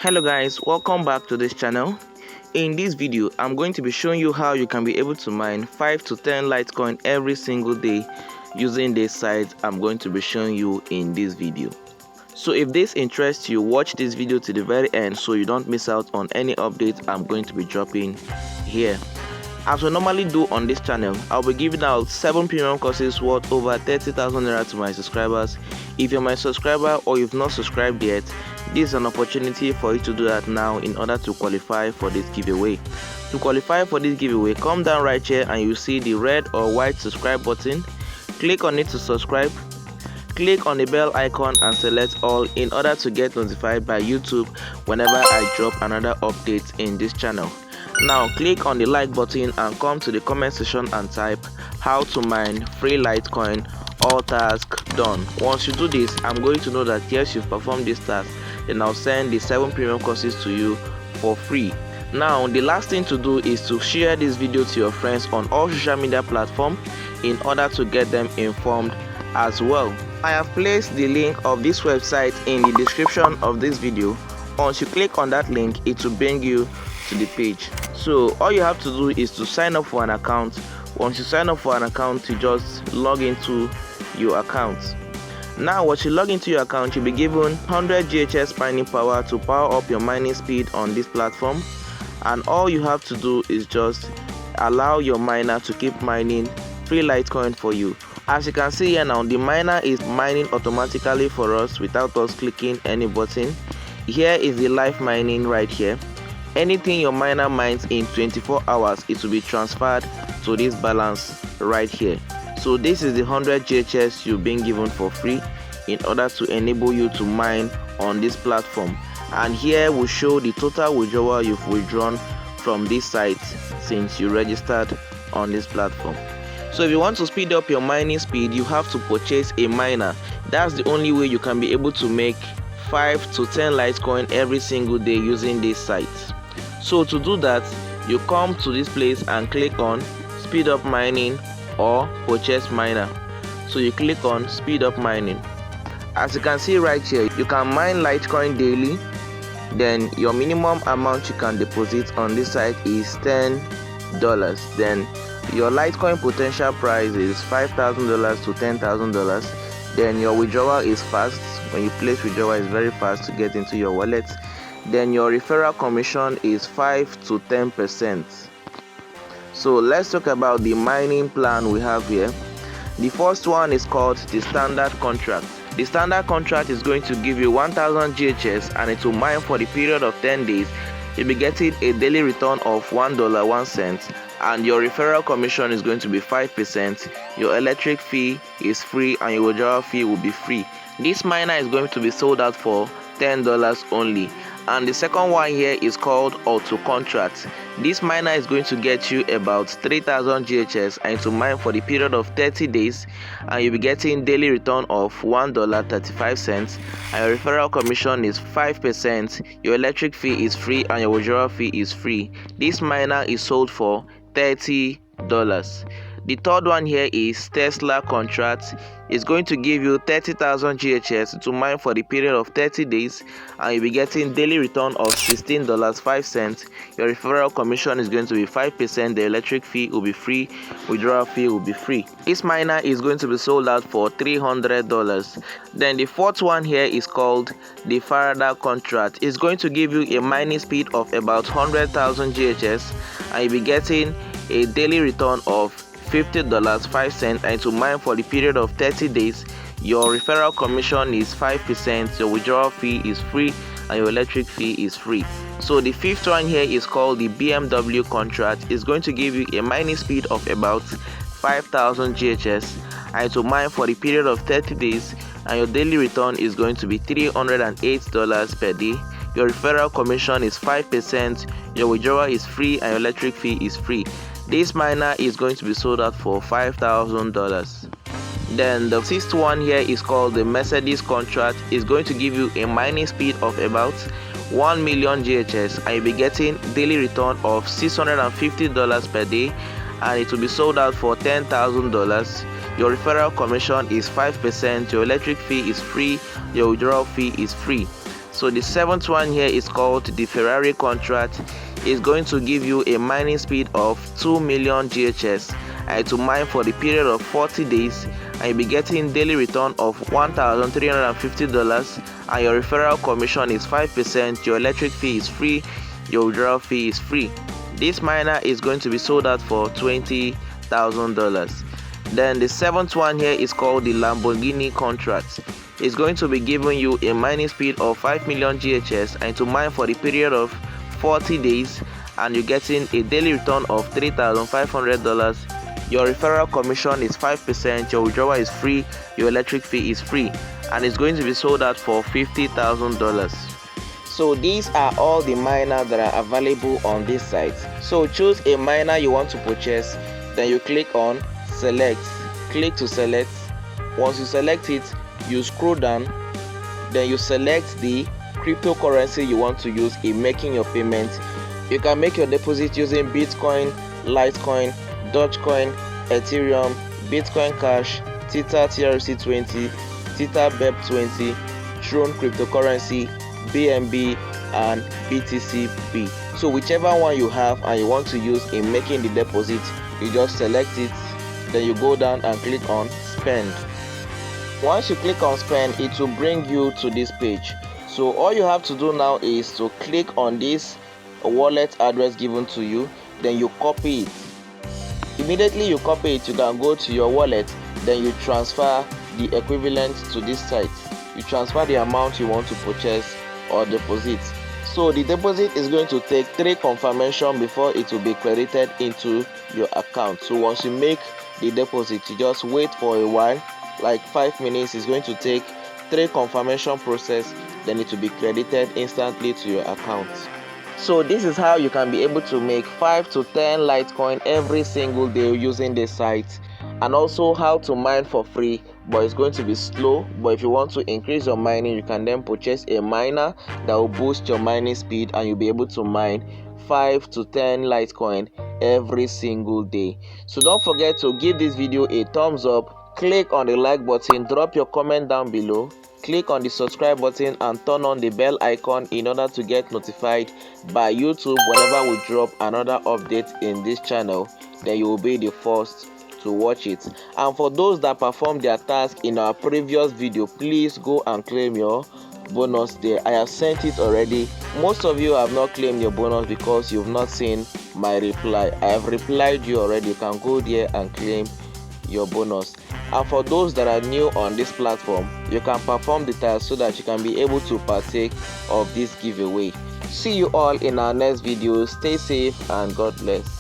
Hello guys, welcome back to this channel. In this video, I'm going to be showing you how you can be able to mine 5 to 10 Litecoin every single day using this site I'm going to be showing you in this video. So if this interests you, watch this video to the very end so you don't miss out on any updates I'm going to be dropping here. As we normally do on this channel, I'll be giving out 7 premium courses worth over 30,000 naira to my subscribers. If you're my subscriber or you've not subscribed yet, this is an opportunity for you to do that now in order to qualify for this giveaway. To qualify for this giveaway, come down right here and you see the red or white subscribe button. Click on it to subscribe. Click on the bell icon and select all in order to get notified by YouTube whenever I drop another update in this channel. Now click on the like button and come to the comment section and type how to mine free Litecoin, all tasks done. Once you do this, I'm going to know that yes, you've performed this task, then I'll send the 7 premium courses to you for free. Now the last thing to do is to share this video to your friends on all social media platforms in order to get them informed as well. I have placed the link of this website in the description of this video. Once you click on that link, it will bring you to the page. So all you have to do is to sign up for an account. Once you sign up for an account, you just log into your account. Now once you log into your account, you'll be given 100 GHz mining power to power up your mining speed on this platform, and all you have to do is just allow your miner to keep mining free Litecoin for you. As you can see here now, the miner is mining automatically for us without us clicking any button. Here is the live mining right here. Anything your miner mines in 24 hours, it will be transferred to this balance right here. So this is the 100 GHz you've been given for free in order to enable you to mine on this platform. And here will show the total withdrawal you've withdrawn from this site since you registered on this platform. So if you want to speed up your mining speed, you have to purchase a miner. That's the only way you can be able to make 5 to 10 Litecoin every single day using this site. So to do that, you come to this place and click on speed up mining or purchase miner. So you click on speed up mining. As you can see right here, you can mine Litecoin daily. Then your minimum amount you can deposit on this site is $10. Then your Litecoin potential price is $5,000 to $10,000. Then your withdrawal is fast. When you place withdrawal, is very fast to get into your wallet. Then your referral commission is 5 to 10%. So let's talk about the mining plan we have here. The first one is called the standard contract. The standard contract is going to give you 1000 GHS and it will mine for the period of 10 days. You'll be getting a daily return of $1.01 and your referral commission is going to be 5%. Your electric fee is free and your withdrawal fee will be free. This miner is going to be sold out for $10 only. And the second one here is called auto contract. This miner is going to get you about 3000 GHS and to mine for the period of 30 days, and you'll be getting daily return of $1.35 and your referral commission is 5%. Your electric fee is free and your withdrawal fee is free. This miner is sold for $30. The third one here is Tesla contract. It's going to give you 30,000 GHS to mine for the period of 30 days and you'll be getting daily return of $16.05. Your referral commission is going to be 5%. The electric fee will be free. Withdrawal fee will be free. This miner is going to be sold out for $300. Then the fourth one here is called the Faraday contract. It's going to give you a mining speed of about 100,000 GHS and you'll be getting a daily return of $50.05 and to mine for the period of 30 days. Your referral commission is 5%. Your withdrawal fee is free and your electric fee is free. So the fifth one here is called the BMW contract. It's going to give you a mining speed of about 5000 GHS and to mine for the period of 30 days and your daily return is going to be $308 per day. Your referral commission is 5%. Your withdrawal is free and your electric fee is free. This miner is going to be sold out for $5,000. Then the sixth one here is called the Mercedes contract. It's going to give you a mining speed of about 1 million GHS and you'll be getting daily return of $650 per day and it will be sold out for $10,000. Your referral commission is 5%. Your electric fee is free. Your withdrawal fee is free. So the seventh one here is called the Ferrari contract. It's going to give you a mining speed of 2 million GHS and to mine for the period of 40 days, and you'll be getting daily return of $1,350, and your referral commission is 5%. Your electric fee is free, your withdrawal fee is free. This miner is going to be sold out for $20,000. Then the seventh one here is called the Lamborghini contract. It's going to be giving you a mining speed of 5 million GHS and to mine for the period of 40 days, and you're getting a daily return of $3,500. Your referral commission is 5%, your withdrawal is free, your electric fee is free, and it's going to be sold out for $50,000. So these are all the miners that are available on this site. So choose a miner you want to purchase, then you click on select, click to select. Once you select it, you scroll down, then you select the cryptocurrency you want to use in making your payment. You can make your deposit using Bitcoin, Litecoin, Dogecoin, Ethereum, Bitcoin Cash, Tether TRC20, Tether BEP20, Tron cryptocurrency, BNB, and BTCB. So whichever one you have and you want to use in making the deposit, you just select it, then you go down and click on spend. Once you click on spend, it will bring you to this page. So all you have to do now is to click on this wallet address given to you, then you copy it. Immediately you copy it, you can go to your wallet, then you transfer the equivalent to this site. You transfer the amount you want to purchase or deposit. So the deposit is going to take 3 confirmation before it will be credited into your account. So once you make the deposit, you just wait for a while, like 5 minutes. It's going to take 3 confirmation process, then it will be credited instantly to your account. So this is how you can be able to make 5 to 10 Litecoin every single day using this site, and also how to mine for free, but it's going to be slow. But if you want to increase your mining, you can then purchase a miner that will boost your mining speed, and you'll be able to mine 5 to 10 Litecoin every single day. So don't forget to give this video a thumbs up, click on the like button, drop your comment down below, click on the subscribe button and turn on the bell icon in order to get notified by YouTube whenever we drop another update in this channel. Then you will be the first to watch it. And for those that performed their task in our previous video, please go and claim your bonus there. I have sent it already. Most of you have not claimed your bonus because you've not seen my reply. I have replied you already. You can go there and claim your bonus. And for those that are new on this platform, you can perform the task so that you can be able to partake of this giveaway. See you all in our next video. Stay safe and God bless.